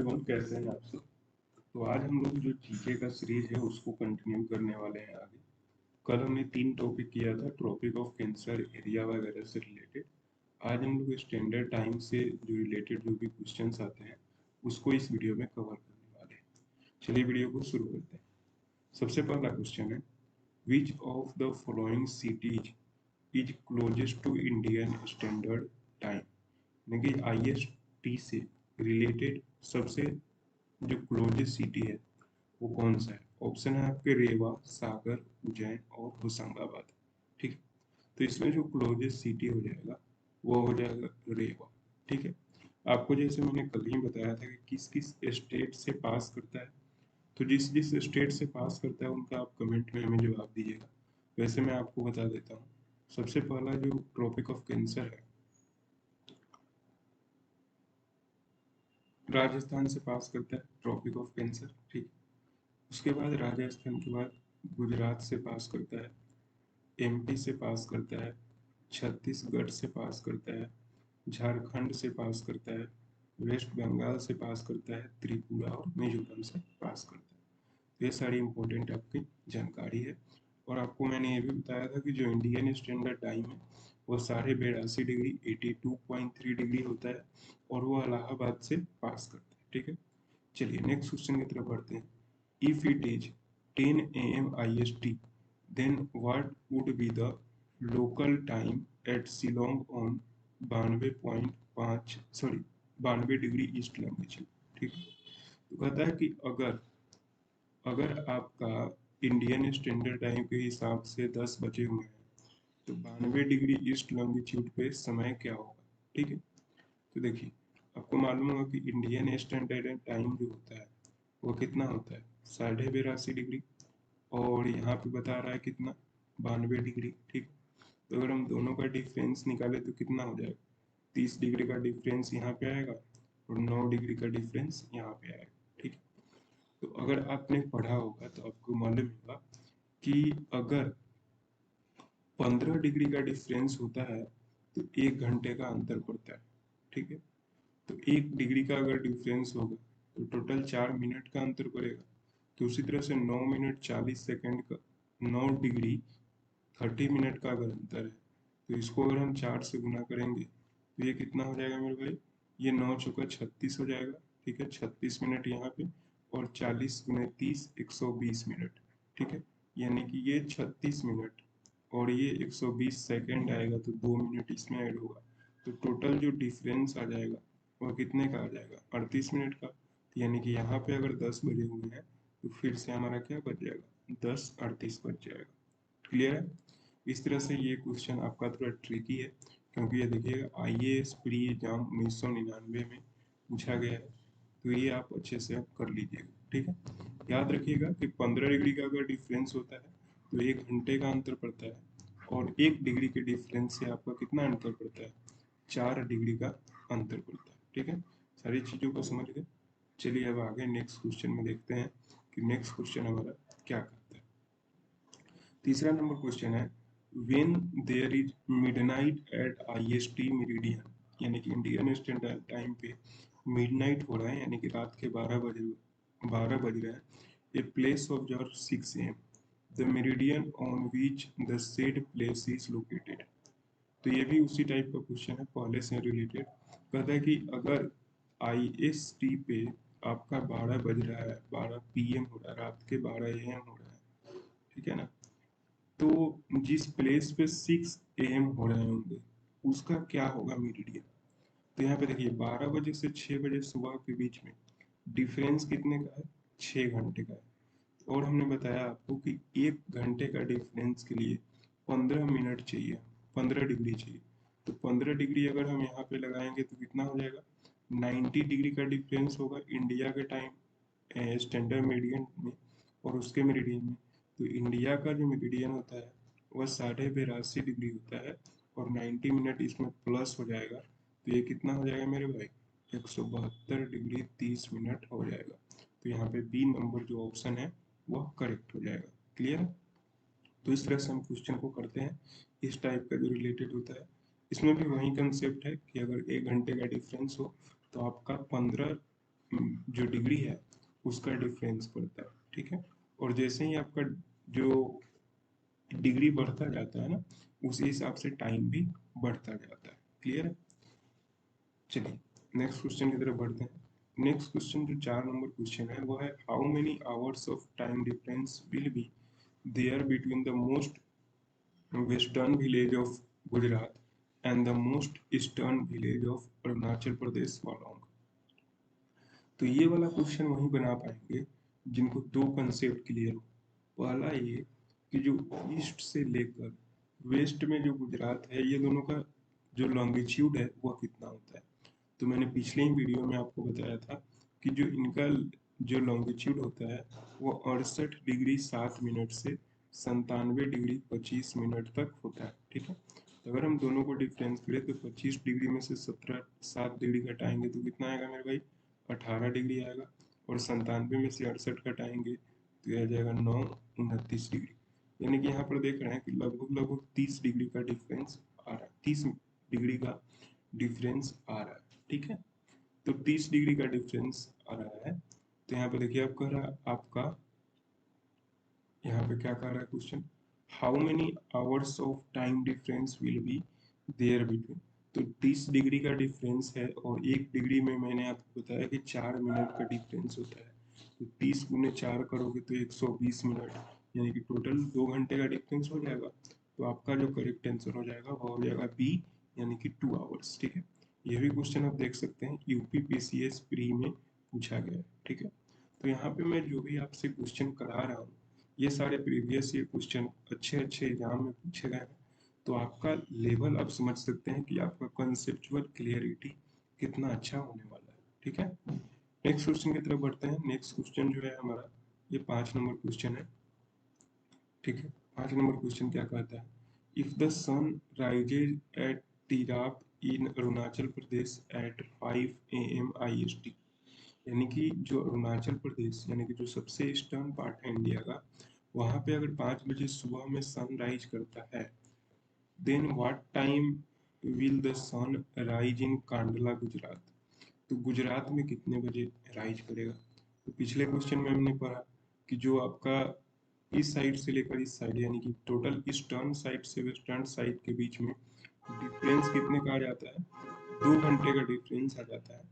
Everyone, कैसे हैं आप सब। तो आज हम लोग जो जीके का सीरीज है उसको कंटिन्यू करने वाले हैं आगे। कल हमने 3 टॉपिक किया था, ट्रॉपिक ऑफ कैंसर, एरिया वगैरह से रिलेटेड। आज हम लोग स्टैंडर्ड टाइम से जो रिलेटेड जो भी क्वेश्चंस आते हैं उसको इस वीडियो में कवर करने वाले हैं। चलिए वीडियो को शुरू करते हैं। सबसे पहला क्वेश्चन है, which of the following cities is closest to Indian standard time, यानी कि IST से रिलेटेड सबसे जो क्लोजेस्ट सिटी है वो कौन सा है। ऑप्शन है आपके रेवा, सागर, उज्जैन और होशंगाबाद। ठीक है, तो इसमें जो क्लोजेस्ट सिटी हो जाएगा वो हो जाएगा रेवा। ठीक है, आपको जैसे मैंने कल ही बताया था कि किस किस स्टेट से पास करता है, तो जिस जिस स्टेट से पास करता है उनका आप कमेंट में हमें जवाब दीजिएगा। वैसे मैं आपको बता देता हूँ, सबसे पहला जो ट्रॉपिक ऑफ कैंसर है राजस्थान से पास करता है, ट्रॉपिक ऑफ कैंसर। ठीक, उसके बाद राजस्थान के बाद गुजरात से पास करता है, MP से पास करता है, छत्तीसगढ़ से पास करता है, झारखंड से पास करता है, वेस्ट बंगाल से पास करता है, त्रिपुरा और मिजोरम से पास करता है। तो ये सारी इंपॉर्टेंट आपकी जानकारी है। और आपको मैंने ये भी बताया था कि जो इंडियन स्टैंडर्ड टाइम है वो 82.5 डिग्री 82.3 डिग्री होता है और वो इलाहाबाद से पास करता है। ठीक है, चलिए नेक्स्ट क्वेश्चन की तरफ बढ़ते हैं। If it is 10 AM IST, then what would be the local time at Shillong on 92.5 degree east language. ठीक है, तो कहता है कि अगर अगर आपका इंडियन स्टैंडर्ड टाइम के हिसाब से 10 बजे हुए हैं तो 92 डिग्री ईस्ट लॉन्गिट्यूड पे समय क्या होगा। ठीक है, तो देखिए आपको मालूम होगा कि इंडियन स्टैंडर्ड टाइम जो होता है वो कितना होता है, 82.5 डिग्री। और यहाँ पे बता रहा है कितना, 92 डिग्री। ठीक, तो अगर हम दोनों का डिफरेंस निकाले तो कितना हो जाएगा, 30 डिग्री का डिफरेंस यहाँ पे आएगा और 9 डिग्री का डिफरेंस यहाँ पे आएगा। ठीक है, तो अगर आपने पढ़ा होगा तो आपको मालूम होगा कि अगर 15 डिग्री का डिफरेंस होता है तो 1 घंटे का अंतर पड़ता है। ठीक है, तो 1 डिग्री का अगर डिफरेंस होगा तो टोटल 4 मिनट का अंतर पड़ेगा। तो उसी तरह से 9 मिनट 40 सेकेंड का, 9 डिग्री 30 मिनट का अगर अंतर है तो इसको अगर हम 4 से गुना करेंगे तो ये कितना हो जाएगा मेरे भाई, ये 9 चौका 36 हो जाएगा। ठीक है, 36 मिनट यहाँ पे और 40 × 30 120 मिनट। ठीक है, यानी कि ये 36 मिनट और ये 120 सेकेंड आएगा तो 2 मिनट इसमें ऐड होगा। तो टोटल जो डिफरेंस आ जाएगा वो कितने का आ जाएगा, 38 मिनट का। तो यानी कि यहाँ पे अगर 10 बजे हुए हैं तो फिर से हमारा क्या बच जाएगा, 10:38 बच जाएगा। क्लियर है। इस तरह से ये क्वेश्चन आपका थोड़ा ट्रिकी है क्योंकि ये देखिएगा IAS प्री एग्जाम 1999 में पूछा गया है। तो ये आप अच्छे से आप कर लीजिएगा। ठीक है, याद रखिएगा कि 15 डिग्री का अगर डिफरेंस होता है तो 1 घंटे का अंतर पड़ता है और 1 डिग्री के डिफरेंस से आपका कितना अंतर पड़ता है, 4 डिग्री का अंतर पड़ता है। ठीक है, सारी चीज़ों को समझ गए। चलिए अब आगे नेक्स्ट क्वेश्चन में देखते हैं कि नेक्स्ट क्वेश्चन हमारा क्या करता है। तीसरा नंबर क्वेश्चन है, when there is midnight at IST meridian, यानी कि इंडियन स्टैंडर्ड टाइम पे मिडनाइट हो रहा है यानी कि रात के 12 बज रहे हैं। A place observe 6 AM, the meridian on which the said place is located. तो ये भी उसी टाइप का क्वेश्चन है, पहले से रिलेटेड। कहता है कि अगर IST पे आपका 12 बज रहा है, 12 PM हो रहा है, रात के 12 AM हो रहा है। ठीक है ना, तो जिस प्लेस पे 6 AM हो रहे होंगे उसका क्या होगा मीडियन। तो यहाँ पे देखिए 12 बजे से 6 बजे सुबह के बीच में डिफरेंस कितने का है, 6 घंटे का है। और हमने बताया आपको कि 1 घंटे का डिफरेंस के लिए 15 मिनट चाहिए, 15 डिग्री चाहिए। तो 15 डिग्री अगर हम यहाँ पे लगाएंगे तो कितना हो जाएगा, 90 डिग्री का डिफरेंस होगा इंडिया के टाइम स्टैंडर्ड मेरिडियन में और उसके मेरिडियन में। तो इंडिया का जो मेरिडियन होता है वह 82.5 डिग्री होता है और 90 मिनट इसमें प्लस हो जाएगा तो ये कितना हो जाएगा मेरे भाई, 172 डिग्री 30 मिनट हो जाएगा। तो यहाँ पे बी नंबर जो ऑप्शन है वह करेक्ट हो जाएगा। क्लियर है। तो इस तरह से हम क्वेश्चन को करते हैं, इस टाइप का जो रिलेटेड होता है। इसमें भी वही कंसेप्ट है कि अगर 1 घंटे का डिफरेंस हो तो आपका 15 जो डिग्री है उसका डिफरेंस पड़ता है, ठीक है। और जैसे ही आपका जो डिग्री बढ़ता जाता है ना, उसी हिसाब से टाइम भी बढ़ता जाता है। क्लियर है? चलिए नेक्स्ट क्वेश्चन की तरफ बढ़ते हैं। नेक्स्ट क्वेश्चन जो 4 नंबर क्वेश्चन है वो है how many hours of time difference will be there between the most western village of Gujarat and the most eastern village of Arunachal Pradesh Walong. तो ये वाला क्वेश्चन वही बना पाएंगे जिनको दो कंसेप्ट क्लियर हो। पहला ये कि जो ईस्ट से लेकर वेस्ट में जो गुजरात है, ये दोनों का जो लॉन्गिट्यूड है वह कितना होता है। तो मैंने पिछले ही वीडियो में आपको बताया था कि जो इनका जो लॉन्गिट्यूड होता है वो 68 डिग्री 7 मिनट से 97 डिग्री 25 मिनट तक होता है, ठीक है। तो अगर हम दोनों को डिफरेंस करें तो 25 डिग्री में से 7 डिग्री घटाएंगे तो कितना आएगा मेरे भाई? 18 डिग्री आएगा। और 97 में से 68 घटाएंगे तो यह आ जाएगा 9 29 डिग्री। यानी कि यहाँ पर देख रहे हैं कि लगभग लगभग 30 डिग्री का डिफरेंस आ रहा है, 30 डिग्री का डिफरेंस आ रहा है, ठीक है। तो 30 डिग्री का डिफरेंस आ रहा है। तो यहाँ पे देखिए आप कह रहा है आपका, यहाँ पे क्या कह रहा है question, how many hours of time difference will be there between. तो 30 डिग्री का डिफरेंस है और 1 डिग्री में मैंने आपको बताया कि 4 मिनट का डिफरेंस होता है। तो 30 गुने 4 करोगे तो 120 मिनट, यानी कि टोटल 2 घंटे का डिफरेंस हो जाएगा। तो आपका जो करेक्ट आंसर हो जाएगा वो हो जाएगा बी, यानी कि 2 आवर्स, ठीक है। ये भी क्वेश्चन आप देख सकते हैं यूपी पीसीएस प्री में पूछा गया है, ठीक है। तो यहाँ पे मैं जो भी आपसे क्वेश्चन करा रहा हूँ ये सारे प्रीवियस ये क्वेश्चन अच्छे अच्छे एग्जाम में पूछे गए हैं। तो आपका लेवल आप समझ सकते हैं कि आपका कंसेप्चुअल क्लियरिटी कितना अच्छा होने वाला है, ठीक है। नेक्स्ट क्वेश्चन की तरफ बढ़ते हैं। नेक्स्ट क्वेश्चन जो है हमारा ये 5 नंबर क्वेश्चन है, ठीक है। 5 नंबर क्वेश्चन क्या कहता है, if the sun rises at Tirap in Arunachal Pradesh at 5 AM IST। यानी कि जो अरुणाचल प्रदेश यानी कि जो सबसे ईस्टर्न पार्ट है इंडिया का, वहां पे अगर 5 बजे सुबह में सनराइज करता है, then what time will the sun rise in Kandla Gujarat. तो गुजरात में कितने बजे राइज करेगा। तो पिछले क्वेश्चन में हमने पढ़ा कि जो आपका इस साइड से लेकर इस साइड यानी कि टोटल ईस्टर्न साइड से वेस्टर्न साइड के बीच में डिफरेंस कितने का आ जाता है, 2 घंटे का डिफरेंस आ जाता है।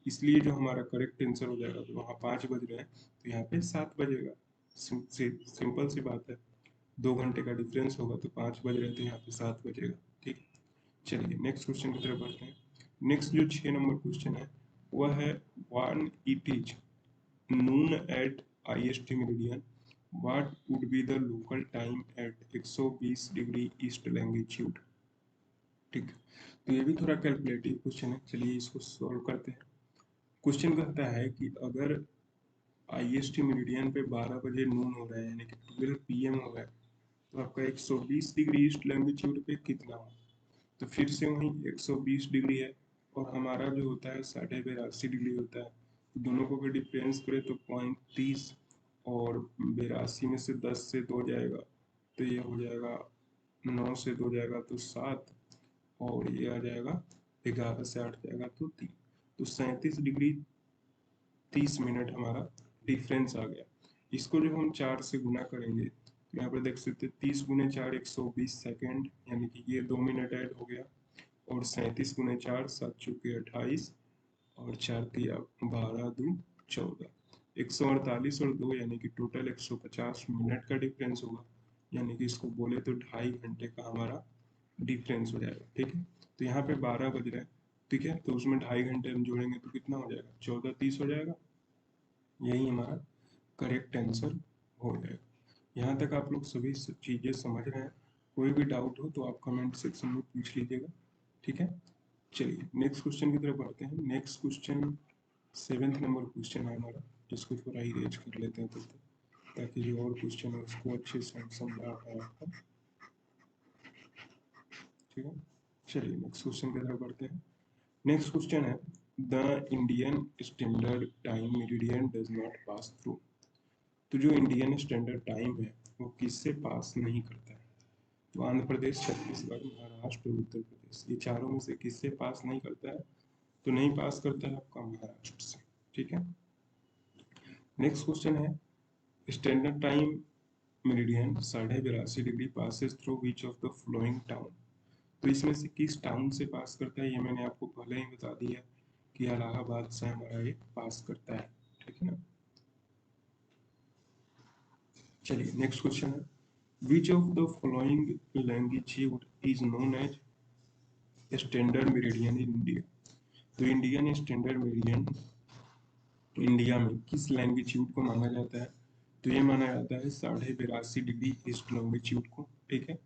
इसलिए जो हमारा करेक्ट आंसर हो जाएगा, तो वहाँ 5 बज रहे हैं तो यहाँ पे 7 बजेगा। सिंपल सी बात है, 2 घंटे का डिफरेंस होगा तो 5 बज रहे हैं तो यहाँ पे 7 बजेगा, ठीक है। चलिए नेक्स्ट क्वेश्चन की तरफ बढ़ते हैं। नेक्स्ट जो 6 नंबर क्वेश्चन है वह है when it is noon at IST meridian what would be the local time at 120 degree east longitude, ठीक। तो ये भी थोड़ा कैलकुलेटिव क्वेश्चन है, चलिए इसको सॉल्व करते हैं। क्वेश्चन कहता है कि अगर IST मेरिडियन पे 12 बजे नून हो रहा है यानी कि 12 PM हो रहा है, तो आपका 120 डिग्री ईस्ट लैंगिट्यूड पे कितना हो। तो फिर से वही 120 डिग्री है और हमारा जो होता है 82.5 डिग्री होता है। तो दोनों को अगर डिफरेंस करें तो 0.30 और 82 में से 10 से 2 जाएगा तो ये हो जाएगा 9 से 2 जाएगा तो 7, और ये आ जाएगा 11 से 8 जाएगा तो 3। तो 37 डिग्री 30 मिनट हमारा डिफरेंस आ गया। इसको जब हम 4 से गुना करेंगे तो यहाँ पर देख सकते हैं 30 गुने 4 120 सेकेंड, यानी कि ये 2 मिनट ऐड हो गया। और 37 गुने 4 7 चौके 28 और 4 तिया 12 2 14, 148 और 2 यानी कि टोटल 150 मिनट का डिफरेंस होगा। यानी कि इसको बोले तो 2.5 घंटे का हमारा डिफरेंस हो जाएगा, ठीक है। तो यहाँ पे 12 बज रहा है, ठीक है, तो उसमें 2.5 घंटे हम जोड़ेंगे तो कितना हो जाएगा, 14:30 हो जाएगा। यही हमारा करेक्ट आंसर हो जाएगा। यहाँ तक आप लोग सभी चीज़ें समझ रहे हैं। कोई भी डाउट हो तो आप कमेंट सेक्शन में पूछ लीजिएगा, ठीक है। चलिए नेक्स्ट क्वेश्चन की तरफ बढ़ते हैं। नेक्स्ट क्वेश्चन 7 नंबर क्वेश्चन है हमारा, जिसको थोड़ा इरेज कर लेते हैं तब तक, ताकि जो और क्वेश्चन है उसको अच्छे से हम समझा पाए आपको, ठीक है। चलिए नेक्स्ट क्वेश्चन की तरफ बढ़ते हैं। नेक्स्ट क्वेश्चन है the Indian standard time meridian does not pass through. तो जो इंडियन स्टैंडर्ड टाइम है वो किससे पास नहीं करता है। तो आंध्र प्रदेश, छत्तीसगढ़, महाराष्ट्र, उत्तर प्रदेश, ये चारों में से किससे पास नहीं करता है। तो नहीं पास करता है आपका महाराष्ट्र से, ठीक है। नेक्स्ट क्वेश्चन है standard time meridian 82.5 degree passes through which of the flowing town. तो इसमें से किस टाउन से पास करता है, ये मैंने आपको पहले ही बता दिया कि इलाहाबाद से हमारा ये पास करता है, ठीक है ना। चलिए नेक्स्ट क्वेश्चन है which of the following longitude is known as standard meridian in India. तो इंडियन स्टैंडर्ड मेरिडियन इंडिया में किस लैंगिट्यूड को माना जाता है, तो ये माना जाता है 82.5 डिग्री ईस्ट लॉन्गिट्यूड को, ठीक है।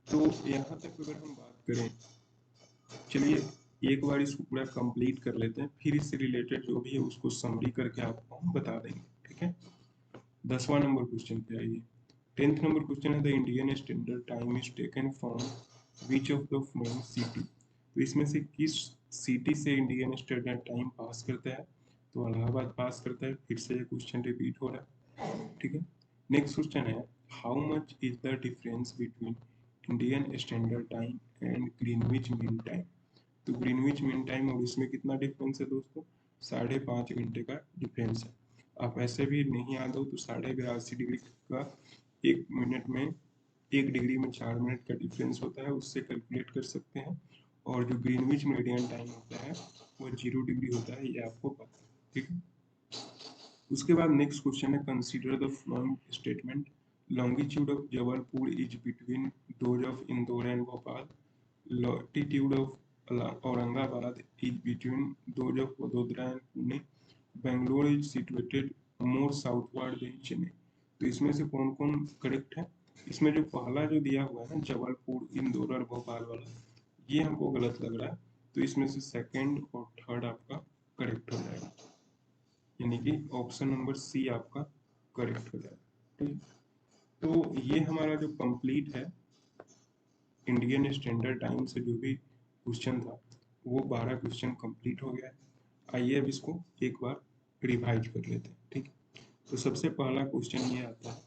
तो यहाँ तक अगर हम बात करें, चलिए एक बार इसको पूरा कंप्लीट कर लेते हैं, फिर इससे रिलेटेड जो भी है उसको समरी करके आपको हम बता देंगे, ठीक है। 10वां नंबर क्वेश्चन पे आइए। 10th नंबर क्वेश्चन है the Indian standard time is taken from which of the flowing city. तो इसमें से किस सिटी से इंडियन स्टैंडर्ड टाइम पास करता है, तो इलाहाबाद पास करता है। फिर से ये क्वेश्चन रिपीट हो रहा है, ठीक है। नेक्स्ट क्वेश्चन है how much is the difference between Indian standard time and Greenwich mean time. तो ग्रीनविच मीन टाइम और इसमें कितना डिफरेंस है दोस्तों, 5.5 घंटे का डिफरेंस है। आप ऐसे भी नहीं याद हो तो 82.5 डिग्री का 1 मिनट में 1 डिग्री में 4 मिनट का डिफरेंस होता है, उससे कैलकुलेट कर सकते हैं। और जो ग्रीनविच मीडियन टाइम होता है वो 0 डिग्री होता है, ये आपको पता है, ठीक है। उसके बाद नेक्स्ट क्वेश्चन है consider the following statement longitude of Jabalpur is between those of Indore and Bhopal, latitude of Aurangabad is between those of Vadodara and Pune, Bangalore is situated more southward than Chennai. तो इसमें से कौन कौन करेक्ट है, इसमें जो पहला जो दिया हुआ है ना जबलपुर इंदौर और भोपाल वाला, ये हमको गलत लग रहा है। तो इसमें से सेकंड और थर्ड आपका करेक्ट हो जाएगा, यानी कि ऑप्शन नंबर सी आपका करेक्ट हो जाएगा, ठीक। तो ये हमारा जो कंप्लीट है इंडियन स्टैंडर्ड टाइम से जो भी क्वेश्चन था वो 12 क्वेश्चन कंप्लीट हो गया है। आइए अब इसको एक बार रिवाइज कर लेते हैं, ठीक। तो सबसे पहला क्वेश्चन ये आता है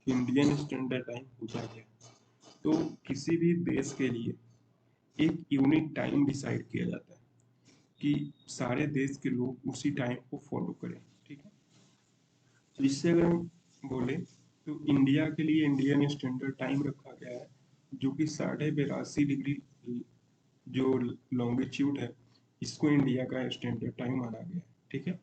कि इंडियन स्टैंडर्ड टाइम होता क्या है। तो किसी भी देश के लिए एक यूनिक टाइम डिसाइड किया जाता है कि सारे देश के लोग उसी टाइम को फॉलो करें, ठीक है। तो इससे अगर हम बोले तो इंडिया के लिए इंडियन स्टैंडर्ड टाइम रखा गया है जो कि 82.5 डिग्री जो लॉन्गिट्यूड है, इसको इंडिया का स्टैंडर्ड टाइम माना गया है, ठीक है।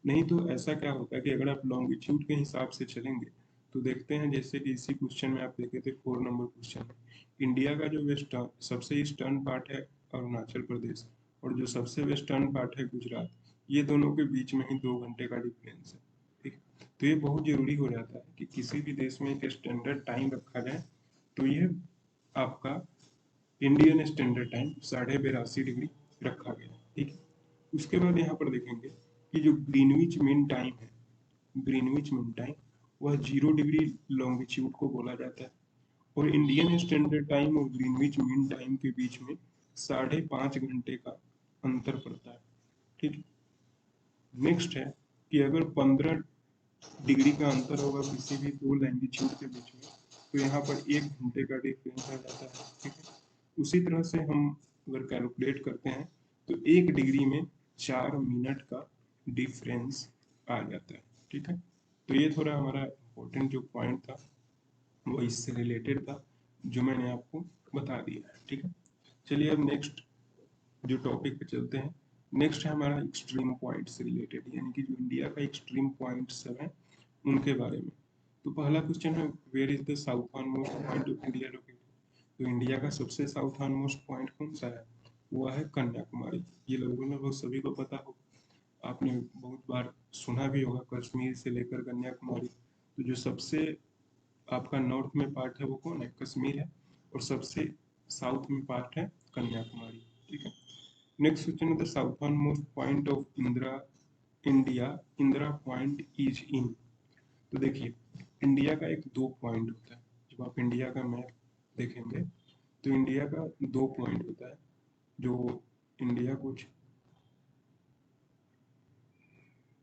नहीं तो ऐसा क्या होता है कि अगर आप लॉन्गिट्यूड के हिसाब से चलेंगे तो देखते हैं जैसे कि इसी क्वेश्चन में आप देखे थे 4 नंबर क्वेश्चन में, इंडिया का जो वेस्टर्न सबसे ईस्टर्न पार्ट है अरुणाचल प्रदेश, और जो सबसे वेस्टर्न पार्ट है गुजरात, ये दोनों के बीच में ही 2 घंटे का डिफरेंस है, ठीक। तो ये बहुत जरूरी हो जाता है कि किसी भी देश में एक स्टैंडर्ड टाइम रखा जाए, तो ये आपका इंडियन स्टैंडर्ड टाइम 82.5 डिग्री रखा गया है, ठीक है। उसके बाद यहाँ पर देखेंगे कि जो ग्रीनविच मीन टाइम है, ग्रीनविच मीन टाइम वह 0 डिग्री लॉन्गिट्यूड को बोला जाता है, और इंडियन स्टैंडर्ड टाइम और ग्रीनविच मीन टाइम के बीच में 5.5 घंटे का अंतर पड़ता है, ठीक है। नेक्स्ट है कि अगर 15 डिग्री का अंतर होगा किसी भी दो लैंगिट्यूड के बीच में, तो यहाँ पर 1 घंटे का डिफरेंस आ जाता है, ठीक है। उसी तरह से हम अगर कैलकुलेट करते हैं तो 1 डिग्री में 4 मिनट का डिफरेंस आ जाता है, ठीक है। तो ये थोड़ा हमारा इम्पोर्टेंट जो पॉइंट था वो इससे रिलेटेड था, जो मैंने आपको बता दिया है, ठीक है। चलिए अब नेक्स्ट जो टॉपिक पे चलते हैं। नेक्स्ट है हमारा एक्सट्रीम पॉइंट से रिलेटेड, यानी कि जो इंडिया का एक्सट्रीम पॉइंट सब है उनके बारे में। तो पहला क्वेश्चन है where is the southern most point of India located. तो इंडिया का सबसे साउथर्न मोस्ट पॉइंट कौन सा है, वो है कन्याकुमारी। ये लगभग सभी को पता होगा, आपने बहुत बार सुना भी होगा, कश्मीर से लेकर कन्याकुमारी। तो जो सबसे आपका नॉर्थ में पार्ट है वो कौन है, कश्मीर है, और सबसे साउथ में पार्ट है कन्याकुमारी, ठीक है। नेक्स्ट क्वेश्चन है the southern most point of India Indira point is in. तो देखिए इंडिया का एक दो पॉइंट होता है, जब आप इंडिया का मैप देखेंगे तो इंडिया का दो पॉइंट होता है, जो इंडिया कुछ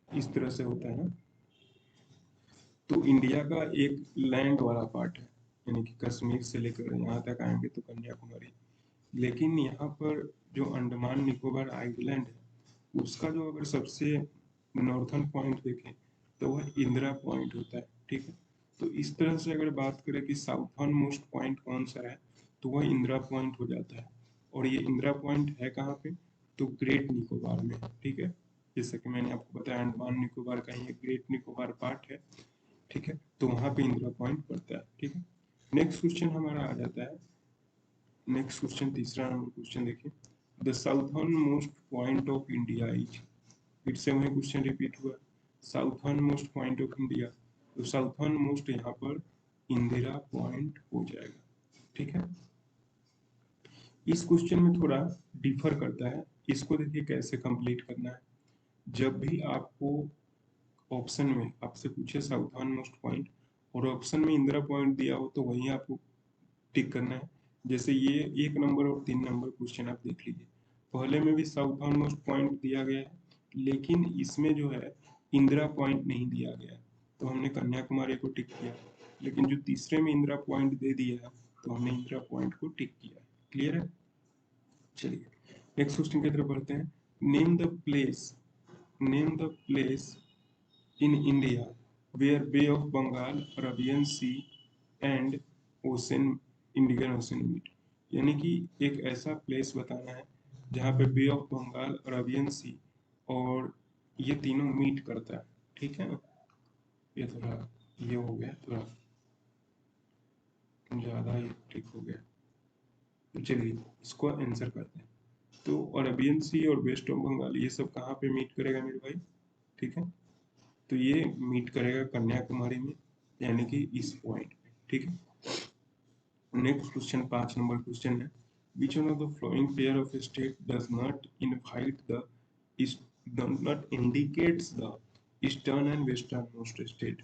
इस तरह से होता है ना। तो इंडिया का एक लैंड वाला पार्ट है, यानी कि कश्मीर से लेकर यहाँ तक आएंगे तो कन्याकुमारी। लेकिन यहाँ पर जो अंडमान निकोबार आइलैंड है उसका जो अगर सबसे नॉर्थन पॉइंट देखें तो वह इंदिरा पॉइंट होता है, ठीक है। तो इस तरह से अगर बात करें कि साउथर्न मोस्ट पॉइंट कौन सा है, तो वह इंदिरा पॉइंट हो जाता है। और ये इंदिरा पॉइंट है कहाँ पे, तो ग्रेट निकोबार में, ठीक है। जैसे कि मैंने आपको बताया अंडमान निकोबार का ही ग्रेट निकोबार पार्ट है, ठीक है। तो वहाँ पे इंदिरा पॉइंट पड़ता है, ठीक है। नेक्स्ट क्वेश्चन हमारा आ जाता है, नेक्स्ट क्वेश्चन तीसरा नंबर क्वेश्चन देखिए, the southern most point of India is, फिर से वही क्वेश्चन रिपीट हुआ, southern most point of India, तो साउथर्न मोस्ट यहाँ पर इंदिरा पॉइंट हो जाएगा, ठीक है। इस क्वेश्चन में थोड़ा डिफर करता है, इसको देखिए कैसे कंप्लीट करना है। जब भी आपको ऑप्शन में आपसे पूछे साउथर्न मोस्ट पॉइंट और ऑप्शन में इंदिरा पॉइंट दिया हो तो वहीं आपको टिक करना है। जैसे ये 1 नंबर और 3 नंबर क्वेश्चन आप देख लीजिए, पहले में भी साउथर्न मोस्ट पॉइंट दिया गया है, लेकिन इसमें जो है इंदिरा पॉइंट नहीं दिया गया है, तो हमने कन्याकुमारी को टिक किया। लेकिन जो तीसरे में इंदिरा पॉइंट दे दिया है, तो हमने इंदिरा पॉइंट को टिक किया। क्लियर है। चलिए नेक्स्ट क्वेश्चन की तरफ बढ़ते हैं। Name the place, name the place in India where bay of Bengal, Arabian sea and ocean, Indian ocean meet. यानी कि एक ऐसा प्लेस बताना है जहाँ पे bay of Bengal, Arabian sea और ये तीनों मीट करता है, ठीक है ना। ये थोड़ा ये हो गया, थोड़ा ज़्यादा ही ठीक हो गया। तो चलिए इसको आंसर करते हैं। तो अरबियन सी और वेस्ट ऑफ बंगाल ये सब कहाँ पे मीट करेगा मेरे भाई, ठीक है। तो ये मीट करेगा कन्याकुमारी में, यानी कि इस पॉइंट पे, ठीक है। नेक्स्ट क्वेश्चन 5 नंबर क्वेश्चन है, which one of the following pair of state does not invite the is does not indicates the eastern and western most state।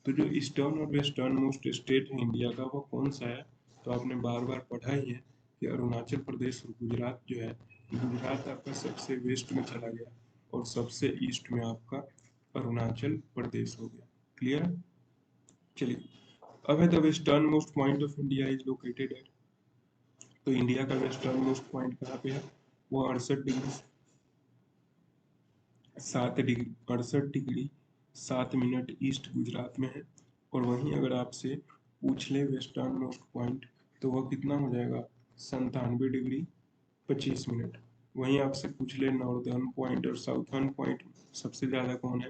तो जो ईस्टर्न और वेस्टर्न मोस्ट स्टेट है India का वो कौन सा है, तो आपने बार बार पढ़ा ही है कि अरुणाचल प्रदेश और गुजरात जो है, गुजरात आपका सबसे वेस्ट में चला गया और सबसे ईस्ट में आपका अरुणाचल प्रदेश हो गया। क्लियर। चलिए अब है the western most point of India is located at. तो इंडिया का वेस्टर्न मोस्ट पॉइंट कहाँ पे है, वो 68 डिग्री 7 मिनट ईस्ट गुजरात में है। और वहीं अगर आपसे पूछ ले वेस्टर्न मोस्ट पॉइंट तो वह कितना हो जाएगा, 97 डिग्री 25 मिनट। वहीं आपसे पूछ ले नॉर्दर्न पॉइंट और साउथर्न पॉइंट सबसे ज़्यादा कौन है,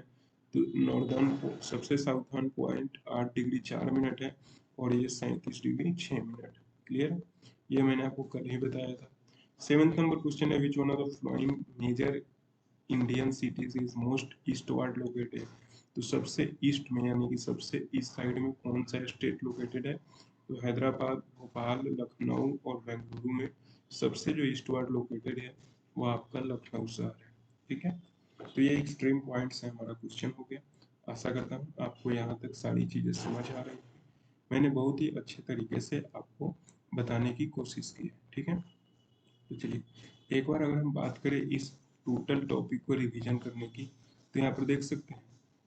तो नॉर्दर्न सबसे साउथर्न पॉइंट 8 डिग्री 4 मिनट है और ये 37 डिग्री 6 मिनट। क्लियर। ये मैंने आपको कल ही बताया था। 7th नंबर क्वेश्चन है, which one of the following major Indian cities is most eastward located. तो सबसे ईस्ट में यानी कि सबसे ईस्ट साइड में कौन सा स्टेट लोकेटेड है, तो हैदराबाद, भोपाल, लखनऊ और बेंगलुरु में सबसे जो ईस्टवर्ड लोकेटेड है वो आपका लखनऊ शहर है, ठीक है। तो ये एक्सट्रीम पॉइंट्स है, हमारा क्वेश्चन हो गया। आशा करता हूँ आपको यहाँ तक सारी चीज़ें समझ आ रही है। मैंने बहुत ही अच्छे तरीके से आपको बताने की कोशिश की है, ठीक है। तो चलिए एक बार अगर हम बात करें इस टोटल टॉपिक को रिवीजन करने की, तो यहाँ पर देख सकते हैं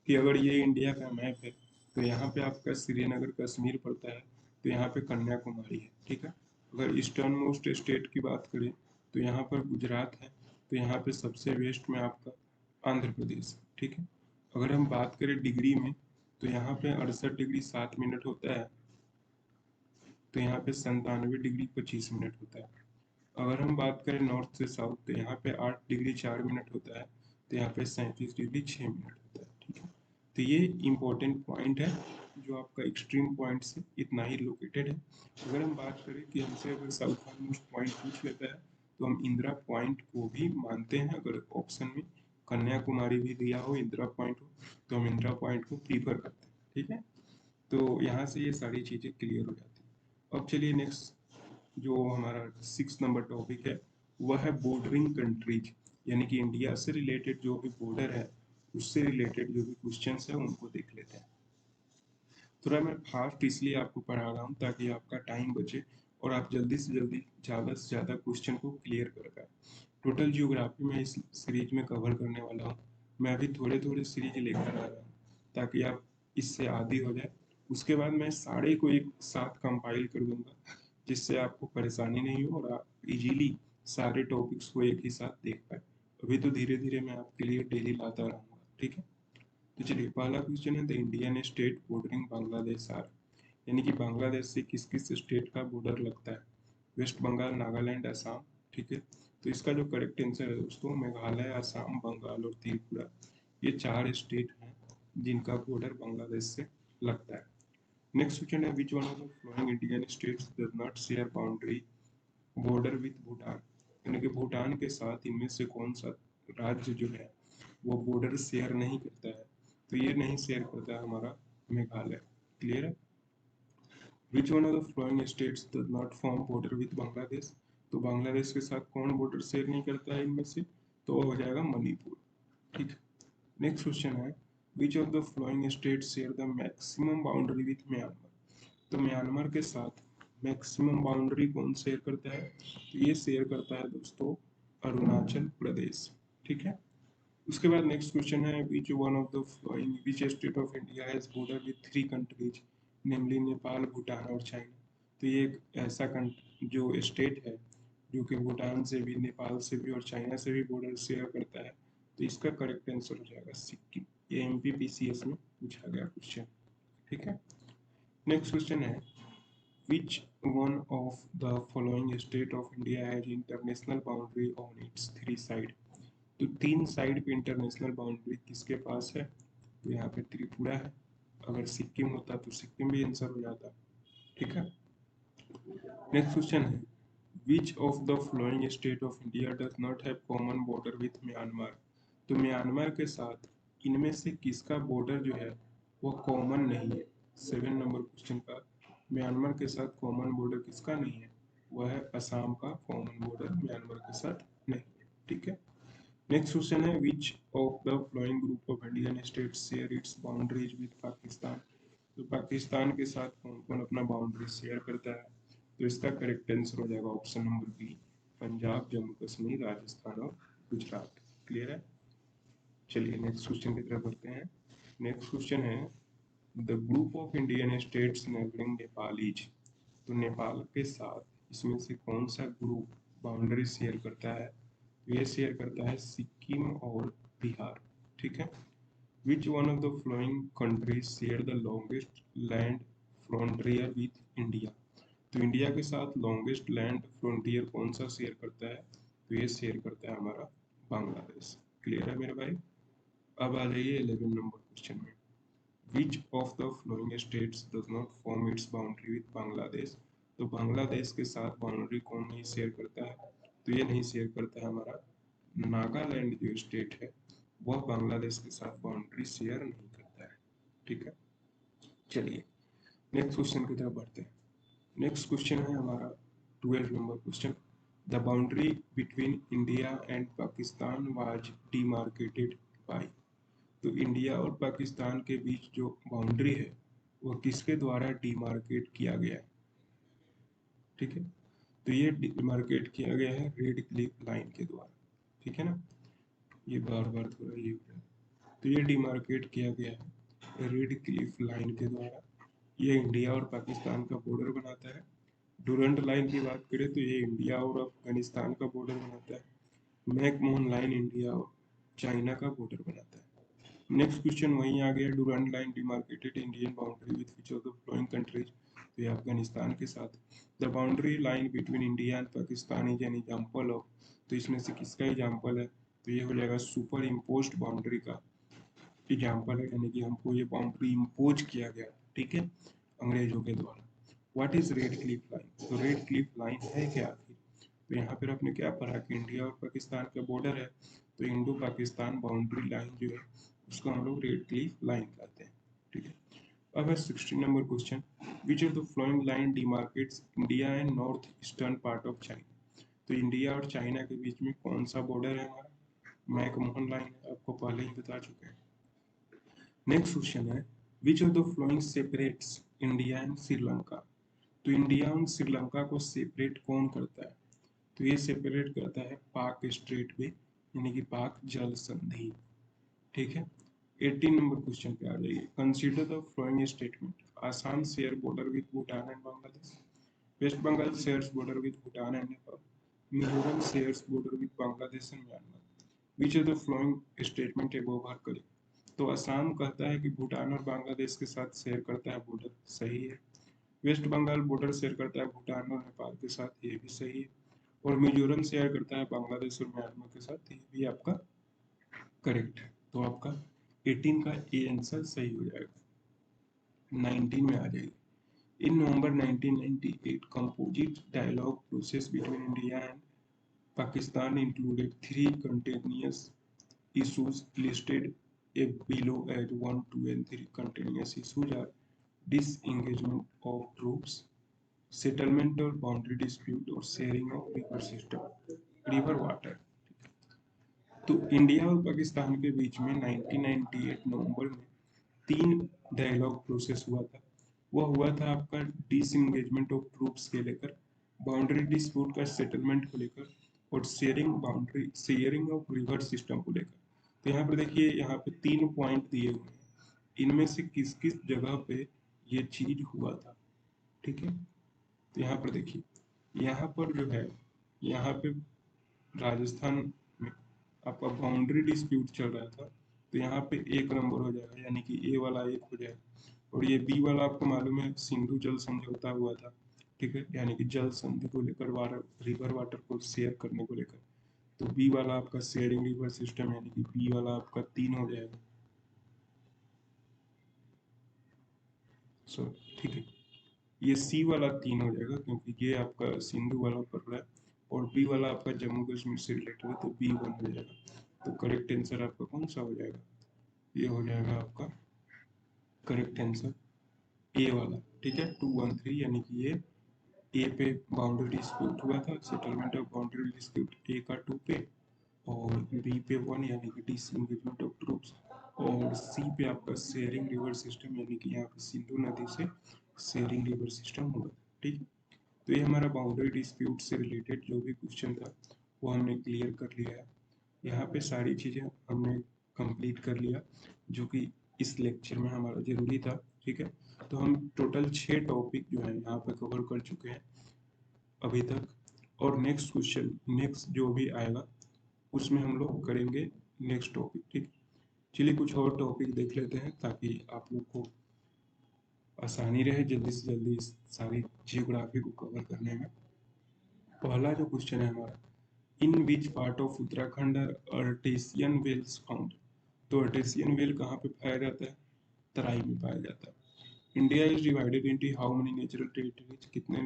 कि अगर ये इंडिया का मैप है तो यहाँ पे आपका श्रीनगर कश्मीर पड़ता है, तो यहाँ पे कन्याकुमारी है, ठीक है। अगर ईस्टर्न मोस्ट स्टेट की बात करें तो यहाँ पर गुजरात है, तो यहाँ पे सबसे वेस्ट में आपका आंध्र प्रदेश है, ठीक है। अगर हम बात करें डिग्री में तो यहाँ पे 68 डिग्री 7 मिनट होता है, तो यहाँ पे 97 डिग्री 25 मिनट होता है। अगर हम बात करें नॉर्थ से साउथ तो यहाँ पे 8 डिग्री 4 मिनट होता है, तो यहाँ पे 37 डिग्री 6 मिनट होता है, ठीक है। तो ये इम्पोर्टेंट पॉइंट है जो आपका एक्सट्रीम पॉइंट से इतना ही लोकेटेड है। अगर हम बात करें कि हमसे अगर साउथ मोस्ट पॉइंट पूछ लेता है तो हम इंदिरा पॉइंट को भी मानते हैं। अगर ऑप्शन में कन्याकुमारी भी दिया हो, इंदिरा पॉइंट हो, तो हम इंदिरा पॉइंट को प्रीफर करते हैं, ठीक है। तो यहाँ से ये सारी चीज़ें क्लियर हो जाती हैं। अब चलिए नेक्स्ट जो हमारा 6 नंबर टॉपिक है वह है बॉर्डरिंग कंट्रीज, यानी कि इंडिया से रिलेटेड जो भी बॉर्डर है उससे रिलेटेड जो भी क्वेश्चंस है उनको देख लेते हैं। थोड़ा मैं फास्ट इसलिए आपको पढ़ा रहा हूँ ताकि आपका टाइम बचे और आप जल्दी से जल्दी ज़्यादा से ज़्यादा क्वेश्चन को क्लियर कर पाए। टोटल जियोग्राफी में इस सीरीज में कवर करने वाला हूँ। मैं अभी थोड़े थोड़े सीरीज लेकर आ रहा हूँ ताकि आप इससे आदी हो जाए। उसके बाद मैं सारे को एक साथ कंपाइल कर दूंगा जिससे आपको परेशानी नहीं हो और आप इजीली सारे टॉपिक्स को एक ही साथ देख पाए। अभी तो धीरे धीरे मैं आपके लिए डेली लाता रहूँगा, ठीक है। तो चलिए पहला क्वेश्चन है the Indian state bordering Bangladesh are, यानी कि बांग्लादेश से किस किस स्टेट का बॉर्डर लगता है। वेस्ट बंगाल, नागालैंड, असम। ठीक है। तो इसका जो करेक्ट आंसर है दोस्तों मेघालय, असम, बंगाल और त्रिपुरा, ये 4 स्टेट हैं जिनका बॉर्डर बांग्लादेश से लगता है। नेक्स्ट क्वेश्चन है which one of the flowing Indian states does not share boundary border with Bhutan, यानी कि भूटान के साथ इनमें से कौन सा राज्य जो है वो बॉर्डर शेयर नहीं करता है। तो ये नहीं शेयर करता है हमारा मेघालय। क्लियर है। Which one of the flowing states does not form border with Bangladesh, तो बांग्लादेश के साथ कौन बॉर्डर शेयर नहीं करता है इनमें से, तो वो हो जाएगा मणिपुर। ठीक है। नेक्स्ट क्वेश्चन है which of the flowing states share the maximum boundary with Myanmar, तो म्यांमार के साथ मैक्सिमम बाउंड्री कौन शेयर करता है, तो ये शेयर करता है दोस्तों अरुणाचल प्रदेश। ठीक है। उसके बाद नेक्स्ट क्वेश्चन है which one of the following which state of India has border with 3 countries, namely Nepal, Bhutan और चाइना। तो ये एक ऐसा जो स्टेट है जो कि भूटान से भी, नेपाल से भी और चाइना से भी बॉर्डर शेयर करता है। तो इसका करेक्ट आंसर हो जाएगा सिक्किम। ये एमपीपीसीएस में पूछा गया क्वेश्चन। ठीक है। नेक्स्ट क्वेश्चन है which one of the following state of India has international boundary on its 3 side, तो 3 साइड पे इंटरनेशनल बाउंड्री किसके पास है, तो यहाँ पे त्रिपुरा है। अगर सिक्किम होता तो सिक्किम भी आंसर हो जाता। ठीक है। नेक्स्ट क्वेश्चन है which of the flowing state of India does not have common border with Myanmar, तो म्यांमार के साथ इनमें से किसका बॉर्डर जो है वो कॉमन नहीं है। 7 नंबर क्वेश्चन का म्यांमार के साथ कॉमन बॉर्डर किसका नहीं है, वह है असम का कॉमन बॉर्डर म्यांमार के साथ नहीं है। ठीक है। नेक्स्ट क्वेश्चन है which of the following group of Indian states share its boundaries with Pakistan, तो पाकिस्तान के साथ कौन कौन अपना बाउंड्री शेयर करता है, तो इसका करेक्ट आंसर हो जाएगा option number B, Punjab, Jammu Kashmir, Rajasthan और गुजरात। क्लियर है। चलिए नेक्स्ट क्वेश्चन की तरफ बढ़ते हैं। नेक्स्ट क्वेश्चन है the group of Indian states neighbouring Nepal is, तो नेपाल के साथ इसमें से कौन सा ग्रुप बाउंड्री शेयर करता है, तो ये शेयर करता है सिक्किम और बिहार। ठीक है। Which one of the flowing countries share the longest land frontier with India, तो इंडिया के साथ लॉन्गेस्ट लैंड फ्रंटियर कौन सा शेयर करता है, तो ये शेयर करता है हमारा बांग्लादेश। क्लियर है मेरे भाई। अब आ जाइए 11 नंबर क्वेश्चन में विच of the flowing states does not form it's boundary with Bangladesh, तो बांग्लादेश के साथ बाउंड्री कौन नहीं शेयर करता है, तो ये नहीं शेयर करता है हमारा नागालैंड जो स्टेट है वह बांग्लादेश के साथ बाउंड्री शेयर नहीं करता है। ठीक है। चलिए नेक्स्ट क्वेश्चन की तरफ बढ़ते हैं। नेक्स्ट क्वेश्चन है हमारा 12 number question the boundary between India and Pakistan was demarcated by, तो इंडिया और पाकिस्तान के बीच जो बाउंड्री है वह किसके द्वारा डिमार्केट किया गया है। ठीक है। तो ये डिमार्केट किया गया है रेड क्लिफ लाइन के द्वारा। ठीक है ना। ये बार बार थोड़ा ये हो रहा है। तो ये डिमार्केट किया गया है रेड क्लिफ लाइन के द्वारा। ये इंडिया और पाकिस्तान का बॉर्डर बनाता है। डूरंट लाइन की बात करें तो ये इंडिया और अफगानिस्तान का बॉर्डर बनाता है। मैकमोहन लाइन इंडिया और चाइना का बॉर्डर बनाता है। नेक्स्ट क्वेश्चन वहीं आ गया Durand line demarcated Indian boundary with which of the flowing countries, तो ये अफगानिस्तान के साथ। The boundary line between India and Pakistan is an example of, तो इसमें से किसका एग्जाम्पल है, तो ये हो जाएगा सुपर इम्पोज्ड बाउंड्री का एग्जाम्पल है, यानी कि हमको ये बाउंड्री इम्पोज किया गया। ठीक है। अंग्रेजों के द्वारा। What is red Cliff line, तो रेड क्लिफ लाइन है क्या आखिर, तो यहाँ पर आपने क्या पढ़ा कि इंडिया और पाकिस्तान का बॉर्डर है, तो इंडो पाकिस्तान बाउंड्री लाइन जो है उसको हम लोग रेड क्लिफ लाइन कहते हैं। ठीक है। अब है 16 number question which of the following line demarcates India and north eastern part of China, तो इंडिया और चाइना के बीच में कौन सा बॉर्डर है हमारा, मैकमोहन लाइन है, आपको पहले ही बता चुके हैं। नेक्स्ट क्वेश्चन है which of the flowing separates India and Sri Lanka, तो इंडिया और श्रीलंका को सेपरेट कौन करता है, तो ये सेपरेट करता है पाक स्ट्रेट वे, यानी कि पाक जल संधि। ठीक है। 18 नंबर क्वेश्चन पे आ जाइए consider the following statement Assam share border with Bhutan and Bangladesh, West Bengal shares border with Bhutan and Nepal, Mizoram shares border with Bangladesh and Myanmar, which of the following statement above are correct, तो असम कहता है कि भूटान और बांग्लादेश के साथ शेयर करता है बॉर्डर, सही है। वेस्ट बंगाल बॉर्डर शेयर करता है भूटान और नेपाल के साथ, ये भी सही है। और मिजोरम शेयर करता है बांग्लादेश और म्यांमार के साथ, ये भी आपका करेक्ट है। तो आपका 18 का ए आंसर सही हो जाएगा। 19 में आ जाएगी। In November 1998, composite dialogue process between India and Pakistan included three contentious issues listed below as 1, 2, and 3. Contentious issues are disengagement of troops, settlement or boundary dispute, or sharing of river system, river water. तो India और पाकिस्तान के बीच में 1998 नवंबर में तीन dialogue process हुआ था। वह हुआ था आपका डिसएंगेजमेंट ऑफ ट्रूप्स के लेकर, बाउंड्री डिस्प्यूट का सेटलमेंट को लेकर, और शेयरिंग ऑफ रिवर सिस्टम को लेकर। तो यहाँ पर देखिए, यहाँ पे 3 पॉइंट दिए हुए हैं, इनमें से किस किस जगह पे ये चीज हुआ था, ठीक है। तो यहाँ पर देखिए, यहाँ पर जो है, यहाँ पे राजस्थान में आपका बाउंड्री डिस्प्यूट चल रहा था, तो यहाँ पे 1 नंबर हो जाएगा, यानी कि ए वाला 1 हो जाएगा। और ये बी वाला आपको मालूम है, सिंधु जल समझौता हुआ था, ठीक है, यानी कि जल संधि को लेकर, रिवर वाटर को शेयर करने को लेकर। तो बी वाला आपका शेयरिंग रिवर सिस्टम, यानी कि बी वाला आपका 3 हो जाएगा। सो ठीक है, ये सी वाला 3 हो जाएगा, क्योंकि ये आपका सिंधु वाला पड़ रहा है, और बी वाला आपका जम्मू कश्मीर से रिलेटेड है, तो बी 1 हो जाएगा। तो करेक्ट आंसर आपका कौन सा हो जाएगा? ये हो जाएगा आपका करेक्ट आंसर ए वाला, ठीक है, 213, यानी कि ये ए पे बाउंड्री डिस्प्यूट हुआ था, सेटलमेंट ऑफ बाउंड्री डिस्प्यूट ए का 2 पे, और बी पे 1 यानी कि डिसएंगेजमेंट ऑफ ट्रूप्स, और सी पे आपका शेयरिंग रिवर सिस्टम, यानी कि यहाँ पे सिंधु नदी से शेयरिंग रिवर सिस्टम होगा, ठीक। तो ये हमारा बाउंड्री डिस्प्यूट से रिलेटेड जो भी क्वेश्चन था वो हमने क्लियर कर लिया है। यहाँ पे सारी चीज़ें हमने कंप्लीट कर लिया जो कि इस लेक्चर में हमारा ज़रूरी था, ठीक है। तो हम टोटल 6 टॉपिक जो है यहाँ पे कवर कर चुके हैं अभी तक, और नेक्स्ट क्वेश्चन, नेक्स्ट जो भी आएगा उसमें हम लोग करेंगे नेक्स्ट टॉपिक, ठीक। चलिए कुछ और टॉपिक देख लेते हैं ताकि आप लोग को आसानी रहे जल्दी से जल्दी इस सारी जियोग्राफी को कवर करने में। पहला जो क्वेश्चन है हमारा, in which part of Uttarakhand are artesian wells found. तो अर्टेशियन वेल कहाँ पे पाया जाता है? तराई में पाया जाता है। India is divided into how many natural territories, कितने